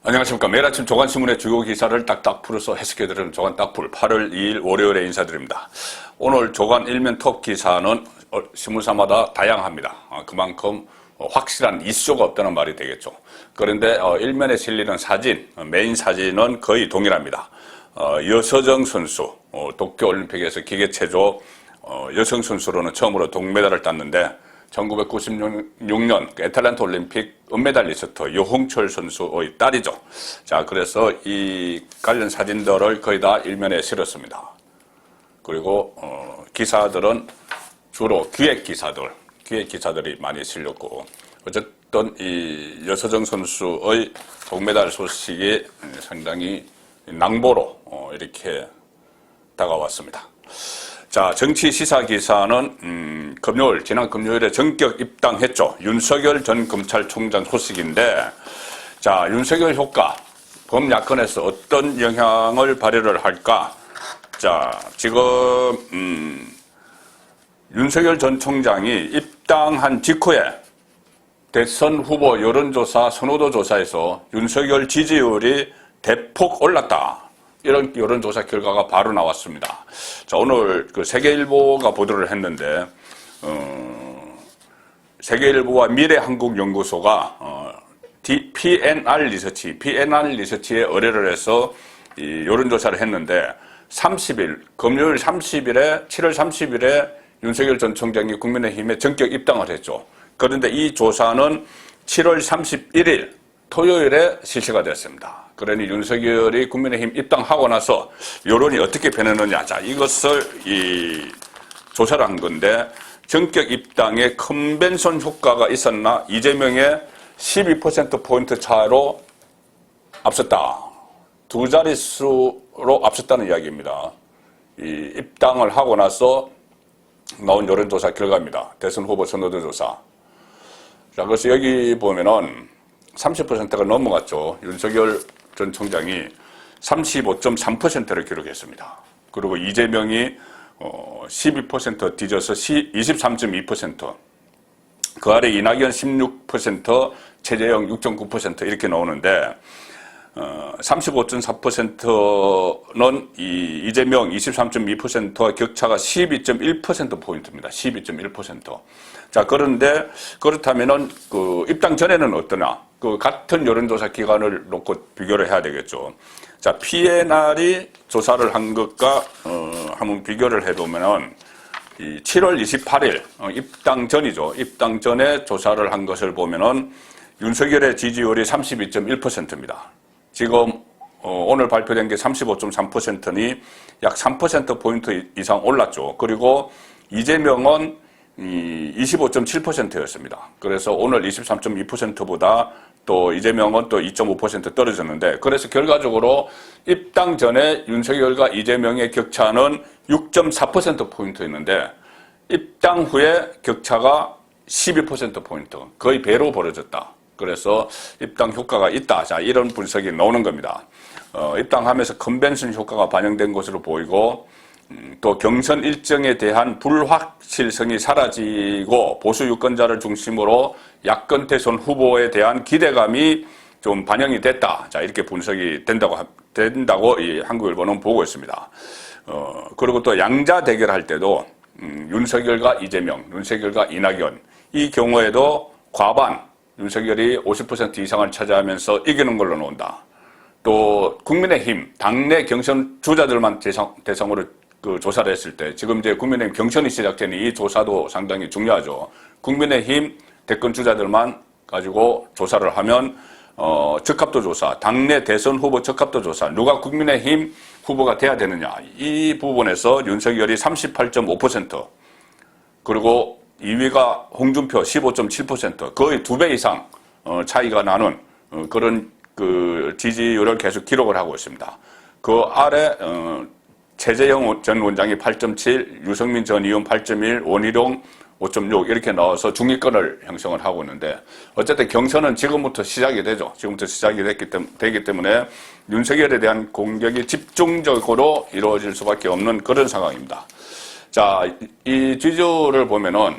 안녕하십니까. 매일 아침 조간신문의 주요 기사를 딱딱 풀어서 해석해드리는 조간 딱풀 8월 2일 월요일에 인사드립니다. 오늘 조간 일면 톱 기사는 신문사마다 다양합니다. 그만큼 확실한 이슈가 없다는 말이 되겠죠. 그런데 일면에 실리는 사진, 메인 사진은 거의 동일합니다. 여서정 선수, 도쿄올림픽에서 기계체조 여성 선수로는 처음으로 동메달을 땄는데 1996년 애틀랜타 올림픽 은메달리스트 여홍철 선수의 딸이죠. 자, 그래서 이 관련 사진들을 거의 다 일면에 실었습니다. 그리고 기사들은 주로 기획 기사들이 많이 실렸고, 어쨌든 이 여서정 선수의 동메달 소식이 상당히 낭보로 이렇게 다가왔습니다. 자, 정치 시사 기사는 지난 금요일에 전격 입당했죠. 윤석열 전 검찰총장 소식인데, 자, 윤석열 효과 범 야권에서 어떤 영향을 발휘를 할까? 자, 지금 윤석열 전 총장이 입당한 직후에 대선 후보 여론조사, 선호도 조사에서 윤석열 지지율이 대폭 올랐다. 이런 여론조사 결과가 바로 나왔습니다. 자, 오늘 그 세계일보가 보도를 했는데, 세계일보와 미래한국연구소가 PNR 리서치에 의뢰를 해서 이 여론조사를 했는데, 30일, 금요일 30일에, 7월 30일에 윤석열 전 총장이 국민의힘에 전격 입당을 했죠. 그런데 이 조사는 7월 31일 토요일에 실시가 됐습니다. 그러니 윤석열이 국민의힘 입당하고 나서 여론이 어떻게 변했느냐. 자, 이것을 조사를 한 건데, 전격 입당에 컨벤션 효과가 있었나? 이재명의 12%포인트 차로 앞섰다. 두 자릿수로 앞섰다는 이야기입니다. 이 입당을 하고 나서 나온 여론조사 결과입니다. 대선 후보 선호도 조사. 자, 그래서 여기 보면은 30%가 넘어갔죠. 윤석열 전 총장이 35.3%를 기록했습니다. 그리고 이재명이 12% 뒤져서 23.2%, 그 아래 이낙연 16%, 최재형 6.9% 이렇게 나오는데, 35.4%는 이재명 23.2%와 격차가 12.1%포인트입니다. 12.1%. 자, 그런데 그렇다면은 그 입당 전에는 어떠냐? 그 같은 여론조사 기간을 놓고 비교를 해야 되겠죠. 자, PNR이 조사를 한 것과 한번 비교를 해보면은 이 7월 28일 입당 전이죠. 입당 전에 조사를 한 것을 보면은 윤석열의 지지율이 32.1%입니다. 지금 오늘 발표된 게 35.3%니 약 3%포인트 이상 올랐죠. 그리고 이재명은 25.7%였습니다. 그래서 오늘 23.2%보다 또 이재명은 또 2.5% 떨어졌는데, 그래서 결과적으로 입당 전에 윤석열과 이재명의 격차는 6.4%포인트였는데 입당 후에 격차가 12%포인트, 거의 배로 벌어졌다. 그래서 입당 효과가 있다. 자, 이런 분석이 나오는 겁니다. 입당하면서 컨벤션 효과가 반영된 것으로 보이고, 또 경선 일정에 대한 불확실성이 사라지고 보수 유권자를 중심으로 야권 대선 후보에 대한 기대감이 좀 반영이 됐다. 자, 이렇게 분석이 된다고 이 한국일보는 보고 있습니다. 그리고 또 양자 대결할 때도 윤석열과 이재명, 윤석열과 이낙연, 이 경우에도 과반 윤석열이 50% 이상을 차지하면서 이기는 걸로 나온다. 또 국민의힘 당내 경선 주자들만 대상으로 그 조사를 했을 때, 지금 이제 국민의힘 경선이 시작되니 이 조사도 상당히 중요하죠. 국민의힘 대권 주자들만 가지고 조사를 하면 적합도 조사, 당내 대선 후보 적합도 조사, 누가 국민의힘 후보가 돼야 되느냐, 이 부분에서 윤석열이 38.5%, 그리고 2위가 홍준표 15.7%, 거의 2배 이상 차이가 나는 그런 그 지지율을 계속 기록을 하고 있습니다. 그 아래 최재형 전 원장이 8.7, 유승민 전 의원 8.1, 원희룡 5.6 이렇게 나와서 중위권을 형성을 하고 있는데, 어쨌든 경선은 지금부터 시작이 되죠. 지금부터 시작이 되기 때문에 윤석열에 대한 공격이 집중적으로 이루어질 수밖에 없는 그런 상황입니다. 자, 이 지지율을 보면은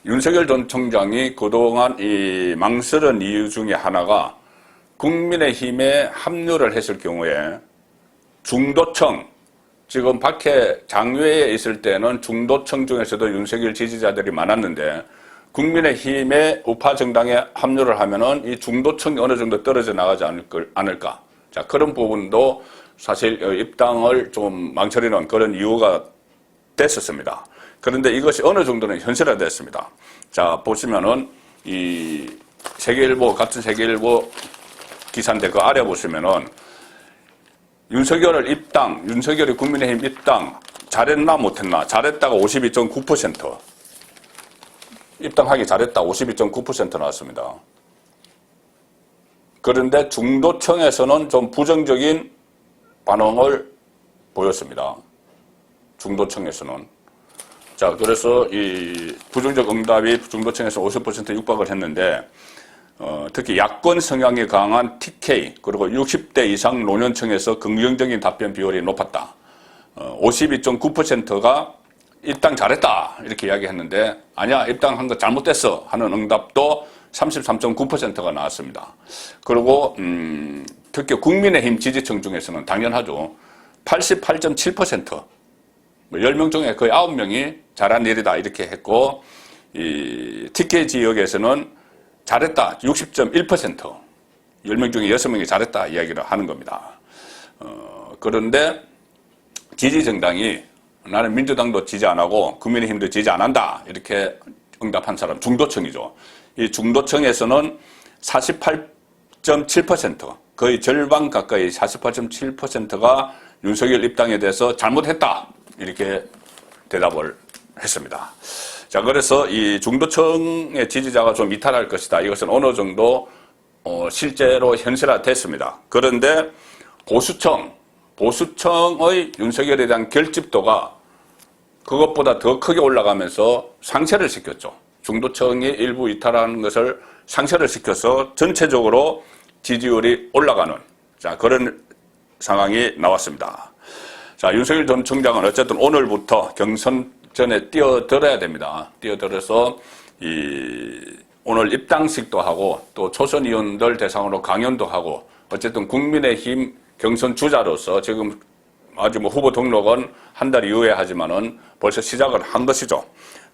윤석열 전 총장이 그동안 이 망설인 이유 중에 하나가 국민의힘에 합류를 했을 경우에 중도층, 지금 밖에 장외에 있을 때는 중도층 중에서도 윤석열 지지자들이 많았는데 국민의힘의 우파 정당에 합류를 하면은 이 중도층이 어느 정도 떨어져 나가지 않을까. 자, 그런 부분도 사실 입당을 좀 망설이는 그런 이유가 됐었습니다. 그런데 이것이 어느 정도는 현실화됐습니다. 자, 보시면은 이 세계일보, 같은 세계일보 기사인데 그 아래 보시면은 윤석열을 입당, 윤석열이 국민의힘 입당 잘했나 못했나? 잘했다가 52.9%. 입당하기 잘했다 52.9% 나왔습니다. 그런데 중도층에서는 좀 부정적인 반응을 보였습니다. 중도층에서는. 자, 그래서 이 부정적 응답이 중도층에서 50% 육박을 했는데, 특히 야권 성향이 강한 TK, 그리고 60대 이상 노년층에서 긍정적인 답변 비율이 높았다. 52.9%가 입당 잘했다. 이렇게 이야기했는데, 아니야, 입당한 거 잘못됐어. 하는 응답도 33.9%가 나왔습니다. 그리고, 특히 국민의힘 지지층 중에서는 당연하죠. 88.7%. 10명 중에 거의 9명이 잘한 일이다. 이렇게 했고, 이 TK 지역에서는 잘했다. 60.1%. 10명 중에 6명이 잘했다. 이야기를 하는 겁니다. 그런데 지지정당이 나는 민주당도 지지 안 하고 국민의힘도 지지 안 한다. 이렇게 응답한 사람 중도층이죠. 이 중도층에서는 48.7%, 거의 절반 가까이 48.7%가 윤석열 입당에 대해서 잘못했다. 이렇게 대답을 했습니다. 자, 그래서 이 중도층의 지지자가 좀 이탈할 것이다. 이것은 어느 정도 실제로 현실화됐습니다. 그런데 보수층의 윤석열에 대한 결집도가 그것보다 더 크게 올라가면서 상쇄를 시켰죠. 중도층이 일부 이탈하는 것을 상쇄를 시켜서 전체적으로 지지율이 올라가는, 자, 그런 상황이 나왔습니다. 자, 윤석열 전 총장은 어쨌든 오늘부터 경선전에 뛰어들어야 됩니다. 뛰어들어서 오늘 입당식도 하고 또 초선 의원들 대상으로 강연도 하고 어쨌든 국민의힘 경선 주자로서 지금 아직 후보 등록은 한 달 이후에 하지만은 벌써 시작을 한 것이죠.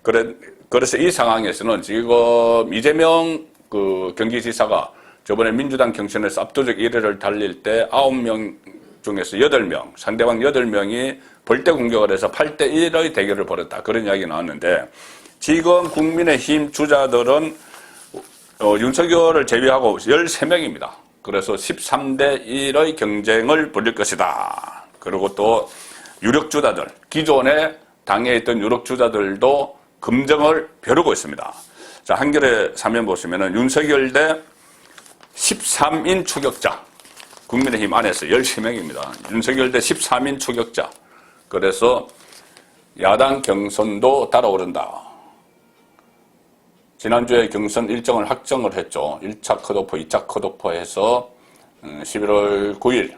그래서 이 상황에서는 지금 이재명 경기지사가 저번에 민주당 경선에서 압도적 1위를 달릴 때 9명 중에서 8명, 상대방 8명이 벌떼 공격을 해서 8대1의 대결을 벌였다. 그런 이야기 나왔는데 지금 국민의힘 주자들은 윤석열을 제외하고 13명입니다. 그래서 13대1의 경쟁을 벌일 것이다. 그리고 또 유력주자들, 기존에 당에 있던 유력주자들도 검증을 벼르고 있습니다. 자, 한겨레 사면 보시면은 윤석열 대 13인 추격자, 국민의힘 안에서 13명입니다. 윤석열 대 13인 추격자. 그래서 야당 경선도 달아오른다. 지난주에 경선 일정을 확정을 했죠. 1차 컷오프, 2차 컷오프 해서 11월 9일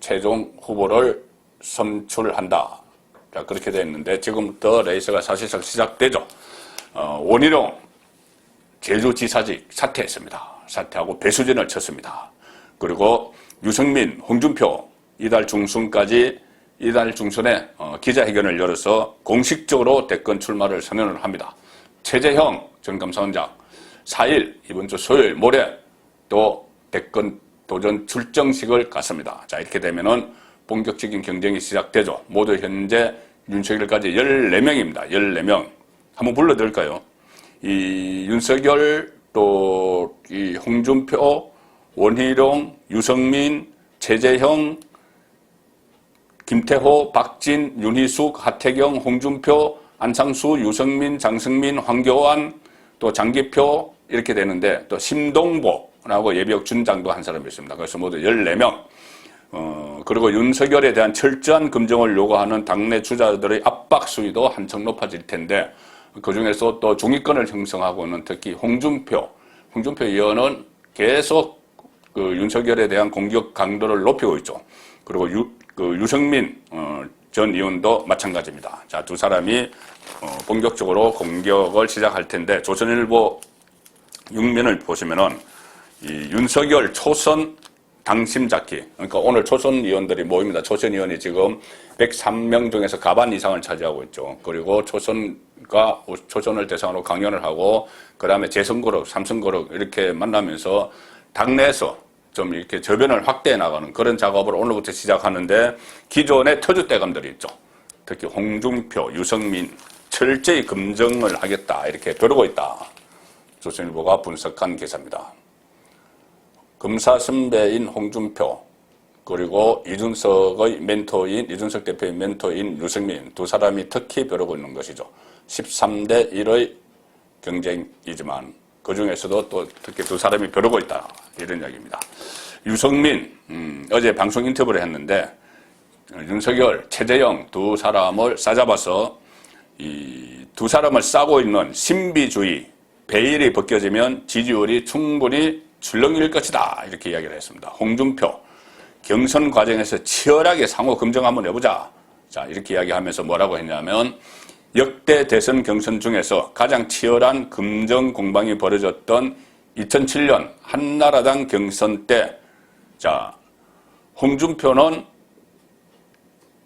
최종 후보를 선출한다. 자, 그렇게 됐는데 지금부터 레이스가 사실상 시작되죠. 원희룡 제주지사직 사퇴했습니다. 사퇴하고 배수진을 쳤습니다. 그리고 유승민, 홍준표 이달 중순에 기자회견을 열어서 공식적으로 대권 출마를 선언을 합니다. 최재형 전 감사원장 4일 이번 주 수요일 모레 또 대권 도전 출정식을 갖습니다. 자, 이렇게 되면은 본격적인 경쟁이 시작되죠. 모두 현재 윤석열까지 14명입니다. 14명. 한번 불러드릴까요? 이 윤석열 또 이 홍준표, 원희룡, 유승민, 최재형, 김태호, 박진, 윤희숙, 하태경, 홍준표, 안상수, 유승민, 장승민, 황교안, 또 장기표 이렇게 되는데 또 심동보라고 예비역 준장도 한 사람이 있습니다. 그래서 모두 14명. 그리고 윤석열에 대한 철저한 검증을 요구하는 당내 주자들의 압박 수위도 한층 높아질 텐데 그중에서 또 중위권을 형성하고 있는 특히 홍준표 의원은 계속 윤석열에 대한 공격 강도를 높이고 있죠. 그리고 유승민 전 의원도 마찬가지입니다. 자, 두 사람이 본격적으로 공격을 시작할 텐데 조선일보 6면을 보시면은 이 윤석열 초선 당심잡기. 그러니까 오늘 초선 의원들이 모입니다. 초선 의원이 지금 103명 중에서 가반 이상을 차지하고 있죠. 그리고 초선을 대상으로 강연을 하고, 그 다음에 재선거력, 삼선거력 이렇게 만나면서 당내에서 좀 이렇게 저변을 확대해 나가는 그런 작업을 오늘부터 시작하는데, 기존의 터줏대감들이 있죠. 특히 홍준표, 유승민 철저히 검증을 하겠다 이렇게 벼르고 있다. 조선일보가 분석한 기사입니다. 검사 선배인 홍준표, 그리고 이준석 대표의 멘토인 유승민 두 사람이 특히 벼르고 있는 것이죠. 13대 1의 경쟁이지만 그 중에서도 또 특히 두 사람이 벼르고 있다 이런 이야기입니다. 유승민 어제 방송 인터뷰를 했는데, 윤석열, 최재형 두 사람을 싸잡아서 이 두 사람을 싸고 있는 신비주의, 베일이 벗겨지면 지지율이 충분히 출렁일 것이다 이렇게 이야기를 했습니다. 홍준표, 경선 과정에서 치열하게 상호 검증 한번 해보자. 자, 이렇게 이야기하면서 뭐라고 했냐면, 역대 대선 경선 중에서 가장 치열한 검증 공방이 벌어졌던 2007년 한나라당 경선 때, 자, 홍준표는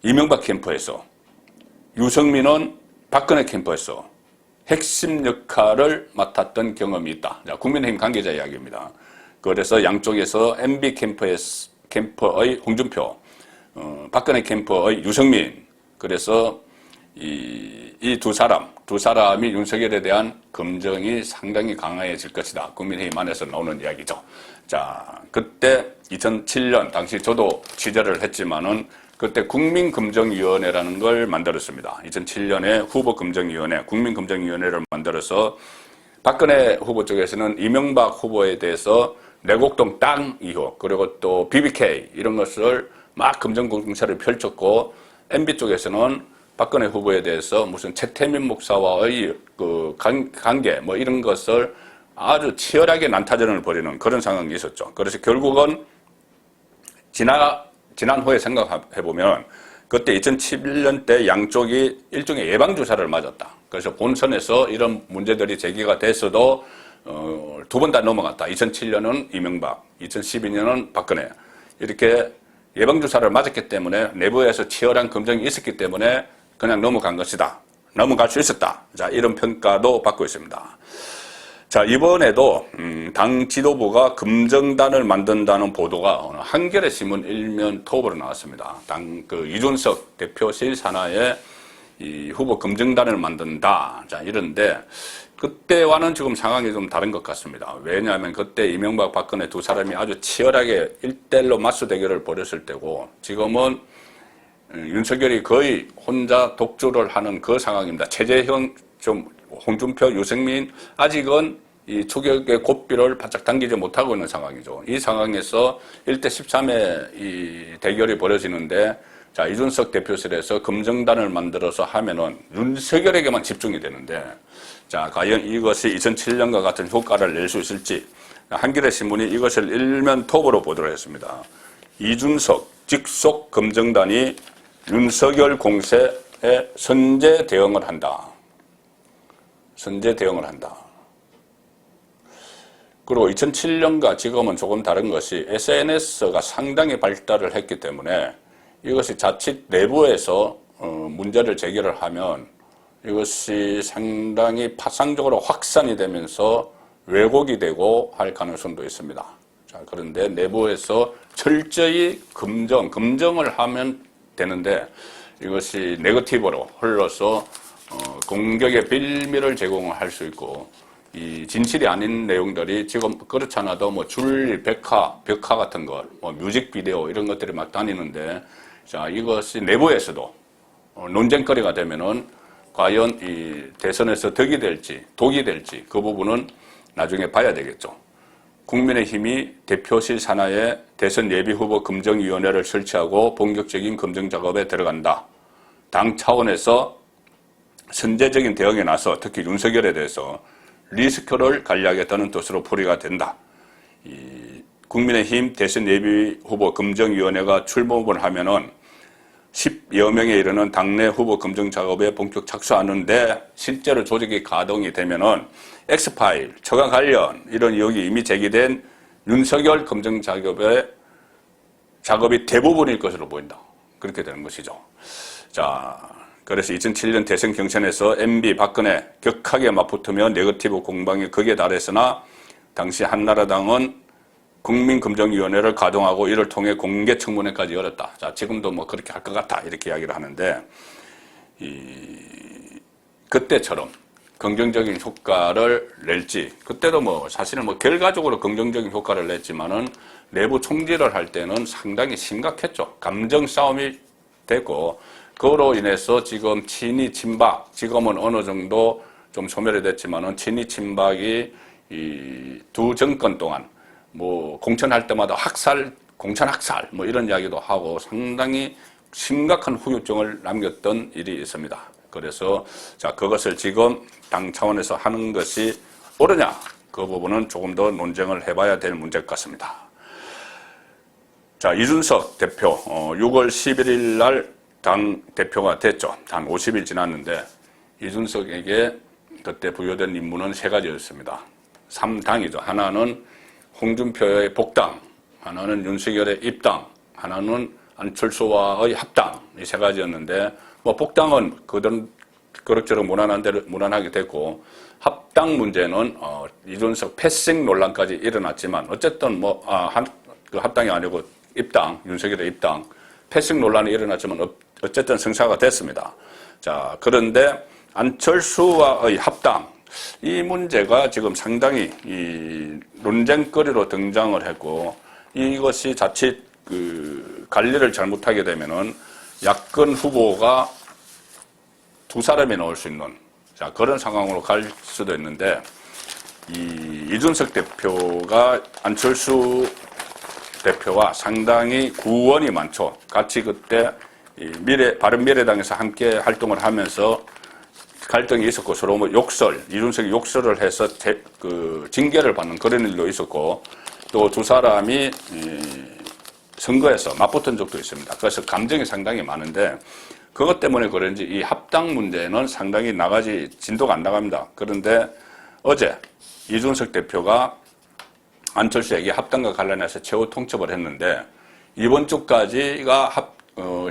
이명박 캠프에서, 유승민은 박근혜 캠프에서 핵심 역할을 맡았던 경험이 있다. 자, 국민의힘 관계자 이야기입니다. 그래서 양쪽에서 MB 캠프의 홍준표, 박근혜 캠프의 유승민, 그래서 이 두 사람이 윤석열에 대한 검증이 상당히 강해질 것이다. 국민의힘 안에서 나오는 이야기죠. 자, 그때 2007년 당시 저도 취재를 했지만은 그때 국민검증위원회라는 걸 만들었습니다. 2007년에 후보검증위원회, 국민검증위원회를 만들어서 박근혜 후보 쪽에서는 이명박 후보에 대해서 내곡동 땅 의혹, 그리고 또 BBK 이런 것을 막 검증 공사를 펼쳤고, MB 쪽에서는 박근혜 후보에 대해서 무슨 최태민 목사와의 그 관계 뭐 이런 것을 아주 치열하게 난타전을 벌이는 그런 상황이 있었죠. 그래서 결국은 지난 후에 생각해보면 그때 2011년 때 양쪽이 일종의 예방주사를 맞았다. 그래서 본선에서 이런 문제들이 제기가 됐어도 두 번 다 넘어갔다. 2007년은 이명박, 2012년은 박근혜. 이렇게 예방주사를 맞았기 때문에 내부에서 치열한 검증이 있었기 때문에 그냥 넘어간 것이다. 넘어갈 수 있었다. 자, 이런 평가도 받고 있습니다. 자, 이번에도 당 지도부가 검증단을 만든다는 보도가 한겨레 신문 일면 톱으로 나왔습니다. 이준석 대표실 산하에 이 후보 검증단을 만든다. 자, 이런데 그때와는 지금 상황이 좀 다른 것 같습니다. 왜냐하면 그때 이명박, 박근혜 두 사람이 아주 치열하게 1대1로 맞수 대결을 벌였을 때고, 지금은 윤석열이 거의 혼자 독주를 하는 그 상황입니다. 최재형, 홍준표, 유승민 아직은 이 추격의 고삐를 바짝 당기지 못하고 있는 상황이죠. 이 상황에서 1대 13의 이 대결이 벌어지는데, 자, 이준석 대표실에서 검증단을 만들어서 하면은 윤석열에게만 집중이 되는데, 자, 과연 이것이 2007년과 같은 효과를 낼 수 있을지, 한겨레 신문이 이것을 일면 톱으로 보도를 했습니다. 이준석 직속 검증단이 윤석열 공세에 선제 대응을 한다. 선제 대응을 한다. 그리고 2007년과 지금은 조금 다른 것이 SNS가 상당히 발달을 했기 때문에 이것이 자칫 내부에서 문제를 제기를 하면 이것이 상당히 파상적으로 확산이 되면서 왜곡이 되고 할 가능성도 있습니다. 자, 그런데 내부에서 철저히 검증을 하면 되는데 이것이 네거티브로 흘러서 공격의 빌미를 제공할 수 있고, 이 진실이 아닌 내용들이 지금 그렇지 않아도 뭐 줄 벽화 같은 것, 뭐 뮤직비디오 이런 것들이 막 다니는데, 자, 이것이 내부에서도 논쟁거리가 되면은 과연 이 대선에서 덕이 될지 독이 될지 그 부분은 나중에 봐야 되겠죠. 국민의힘이 대표실 산하에 대선 예비후보 검증위원회를 설치하고 본격적인 검증 작업에 들어간다. 당 차원에서 선제적인 대응에 나서 특히 윤석열에 대해서 리스크를 관리하겠다는 뜻으로 풀이가 된다. 국민의힘 대선 예비후보 검증위원회가 출범을 하면은 10여 명에 이르는 당내 후보 검증 작업에 본격 착수하는데, 실제로 조직이 가동이 되면은 엑스파일, 처가 관련 이런 의혹이 이미 제기된 윤석열 검증 작업이 대부분일 것으로 보인다. 그렇게 되는 것이죠. 자, 그래서 2007년 대선 경선에서 MB, 박근혜 격하게 맞붙으며 네거티브 공방이 극에 달했으나 당시 한나라당은 국민검증위원회를 가동하고 이를 통해 공개청문회까지 열었다. 자, 지금도 뭐 그렇게 할 것 같아. 이렇게 이야기를 하는데, 그때처럼 긍정적인 효과를 낼지, 그때도 뭐 사실은 뭐 결과적으로 긍정적인 효과를 냈지만은 내부 총질을 할 때는 상당히 심각했죠. 감정 싸움이 되고, 그로 인해서 지금 친이 친박, 지금은 어느 정도 좀 소멸이 됐지만은 친이 친박이 이 두 정권 동안 뭐 공천할 때마다 공천 학살 뭐 이런 이야기도 하고 상당히 심각한 후유증을 남겼던 일이 있습니다. 그래서 자, 그것을 지금 당 차원에서 하는 것이 옳으냐, 그 부분은 조금 더 논쟁을 해봐야 될 문제 같습니다. 자, 이준석 대표 6월 11일 날 당 대표가 됐죠. 한 50일 지났는데 이준석에게 그때 부여된 임무는 세 가지였습니다. 3당이죠. 하나는 홍준표의 복당, 하나는 윤석열의 입당, 하나는 안철수와의 합당, 이 세 가지였는데 뭐 복당은 그럭저럭 무난하게 됐고, 합당 문제는 이준석 패싱 논란까지 일어났지만 어쨌든 그 합당이 아니고 입당, 윤석열의 입당, 패싱 논란이 일어났지만 어쨌든 성사가 됐습니다. 자, 그런데 안철수와의 합당, 이 문제가 지금 상당히 이 논쟁거리로 등장을 했고, 이것이 자칫 그 관리를 잘못하게 되면은 야권 후보가 두 사람이 나올 수 있는, 자, 그런 상황으로 갈 수도 있는데, 이준석 대표가 안철수 대표와 상당히 구원이 많죠. 같이 그때 바른미래당에서 함께 활동을 하면서 갈등이 있었고, 서로 뭐 이준석이 욕설을 해서 징계를 받는 그런 일도 있었고, 또 두 사람이 선거에서 맞붙은 적도 있습니다. 그래서 감정이 상당히 많은데, 그것 때문에 그런지 이 합당 문제는 상당히 진도가 안 나갑니다. 그런데 어제 이준석 대표가 안철수에게 합당과 관련해서 최후 통첩을 했는데, 이번 주까지가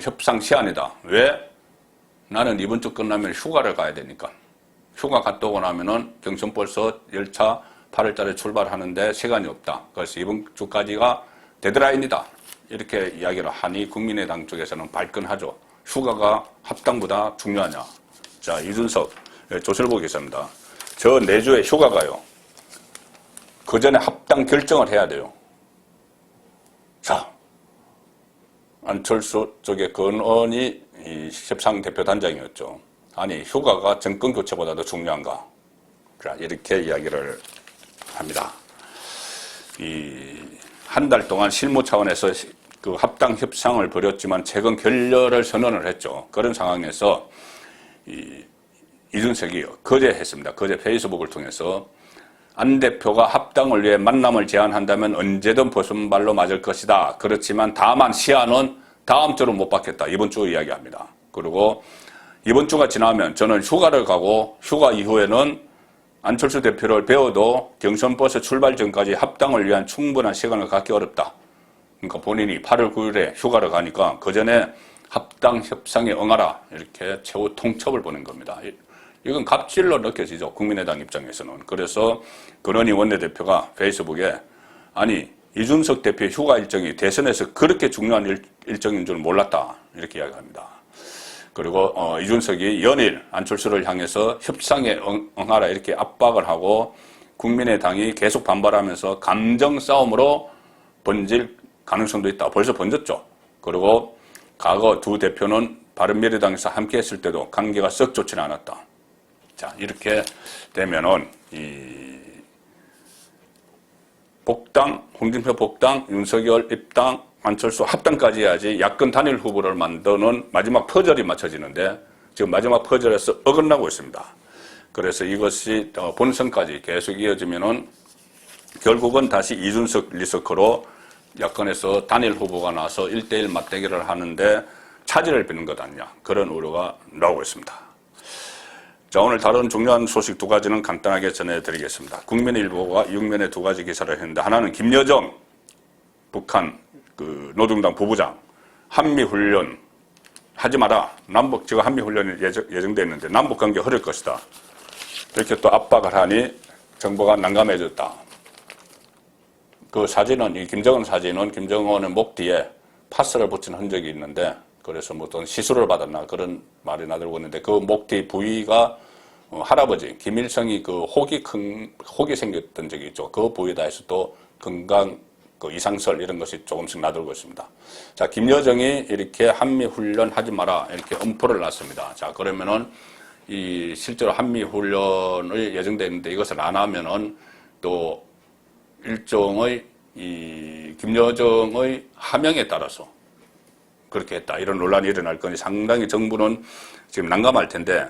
협상 시한이다. 왜? 나는 이번 주 끝나면 휴가를 가야 되니까. 휴가 갔다 오고 나면은 경선벌써 열차 8월 달에 출발하는데 시간이 없다. 그래서 이번 주까지가 데드라인이다. 이렇게 이야기를 하니 국민의당 쪽에서는 발끈하죠. 휴가가 합당보다 중요하냐. 자, 이준석, 조설보 기자입니다. 저 내주에 휴가가요. 그 전에 합당 결정을 해야 돼요. 자, 안철수 쪽의 건언이 이 협상 대표 단장이었죠. 아니, 휴가가 정권 교체보다도 중요한가? 자, 이렇게 이야기를 합니다. 한 달 동안 실무 차원에서 그 합당 협상을 벌였지만 최근 결렬을 선언을 했죠. 그런 상황에서 이준석이 거제 했습니다. 거제 페이스북을 통해서 안 대표가 합당을 위해 만남을 제안한다면 언제든 벗은발로 맞을 것이다. 그렇지만 다만 시한은 다음 주로 못 받겠다. 이번 주 이야기합니다. 그리고 이번 주가 지나면 저는 휴가를 가고 휴가 이후에는 안철수 대표를 배워도 경선버스 출발 전까지 합당을 위한 충분한 시간을 갖기 어렵다. 그러니까 본인이 8월 9일에 휴가를 가니까 그 전에 합당 협상에 응하라. 이렇게 최후 통첩을 보낸 겁니다. 이건 갑질로 느껴지죠. 국민의당 입장에서는. 그래서 권은희 원내대표가 페이스북에 아니 이준석 대표의 휴가 일정이 대선에서 그렇게 중요한 일정인 줄 몰랐다. 이렇게 이야기합니다. 그리고 이준석이 연일 안철수를 향해서 협상에 응하라 이렇게 압박을 하고 국민의당이 계속 반발하면서 감정 싸움으로 번질 가능성도 있다. 벌써 번졌죠. 그리고 과거 두 대표는 바른미래당에서 함께 했을 때도 관계가 썩 좋지는 않았다. 자, 이렇게 되면은 복당, 홍준표 복당, 윤석열 입당, 안철수 합당까지 해야지 야권 단일 후보를 만드는 마지막 퍼즐이 맞춰지는데 지금 마지막 퍼즐에서 어긋나고 있습니다. 그래서 이것이 본선까지 계속 이어지면은 결국은 다시 이준석 리서크로 야권에서 단일 후보가 나서 1대1 맞대결을 하는데 차질을 빚는 것 아니냐. 그런 우려가 나오고 있습니다. 자, 오늘 다른 중요한 소식 두 가지는 간단하게 전해드리겠습니다. 국민일보가 6면에 두 가지 기사를 했는데, 하나는 김여정 북한 노동당 부부장 한미훈련 하지 마라. 지금 한미훈련이 예정돼 있는데 남북관계 흐를 것이다. 이렇게 또 압박을 하니 정부가 난감해졌다. 그 사진은, 이 김정은 사진은 김정은의 목 뒤에 파스를 붙인 흔적이 있는데, 그래서 뭐 어떤 시술을 받았나 그런 말이 나들고 있는데, 그 목 뒤 부위가 할아버지 김일성이 그 혹이 생겼던 적이 있죠. 그 부위에다 해서 또 건강 이상설 이런 것이 조금씩 나돌고 있습니다. 자, 김여정이 이렇게 한미훈련 하지 마라 이렇게 엄포를 놨습니다. 자, 그러면은 이 실제로 한미훈련을 예정돼 있는데 이것을 안 하면은 또 일종의 이 김여정의 하명에 따라서 그렇게 했다 이런 논란이 일어날 거니 상당히 정부는 지금 난감할 텐데,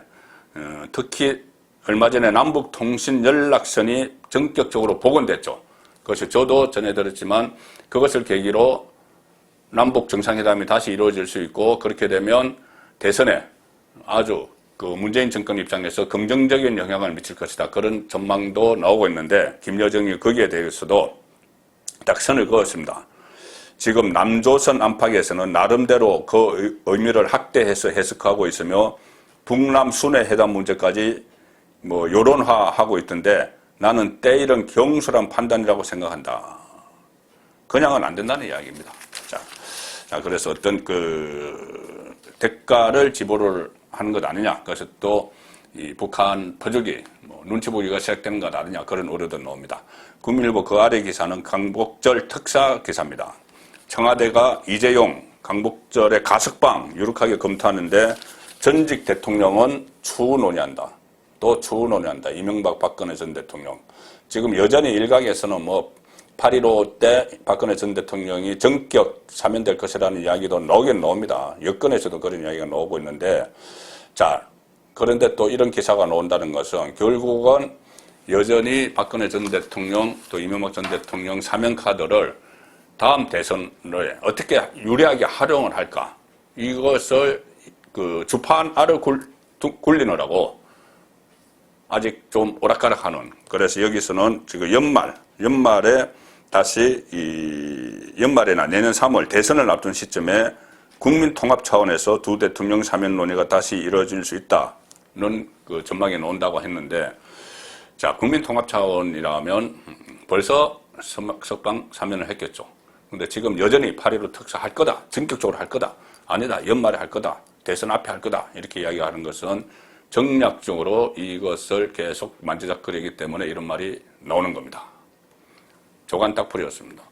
특히 얼마 전에 남북통신연락선이 전격적으로 복원됐죠. 그것이 저도 전해드렸지만 그것을 계기로 남북 정상회담이 다시 이루어질 수 있고, 그렇게 되면 대선에 아주 그 문재인 정권 입장에서 긍정적인 영향을 미칠 것이다. 그런 전망도 나오고 있는데, 김여정이 거기에 대해서도 딱 선을 그었습니다. 지금 남조선 안팎에서는 나름대로 그 의미를 확대해서 해석하고 있으며 북남 순회 회담 문제까지 뭐 여론화하고 있던데, 나는 때 이런 경솔한 판단이라고 생각한다. 그냥은 안 된다는 이야기입니다. 자, 그래서 어떤 그 대가를 지불을 하는 것 아니냐. 그래서 또 이 북한 퍼주기, 눈치 보기가 시작되는 것 아니냐. 그런 우려도 나옵니다. 국민일보 그 아래 기사는 강복절 특사 기사입니다. 청와대가 이재용 강복절의 가석방 유력하게 검토하는데 전직 대통령은 추후 논의한다. 또 추후 논의한다. 이명박 박근혜 전 대통령. 지금 여전히 일각에서는 8.15 때 박근혜 전 대통령이 전격 사면될 것이라는 이야기도 나오긴 나옵니다. 여권에서도 그런 이야기가 나오고 있는데, 자, 그런데 또 이런 기사가 나온다는 것은 결국은 여전히 박근혜 전 대통령 또 이명박 전 대통령 사면 카드를 다음 대선에 어떻게 유리하게 활용을 할까? 이것을 그 주판 알을 굴리느라고 아직 좀 오락가락하는. 그래서 여기서는 지금 연말에 다시 연말이나 내년 3월 대선을 앞둔 시점에 국민 통합 차원에서 두 대통령 사면 논의가 다시 이루어질 수 있다는 그 전망이 나온다고 했는데, 자, 국민 통합 차원이라면 벌써 석방 사면을 했겠죠. 근데 지금 여전히 8.15 특사 할 거다. 전격적으로 할 거다. 아니다. 연말에 할 거다. 대선 앞에 할 거다. 이렇게 이야기하는 것은 정략적으로 이것을 계속 만지작거리기 때문에 이런 말이 나오는 겁니다. 조간 딱풀이었습니다.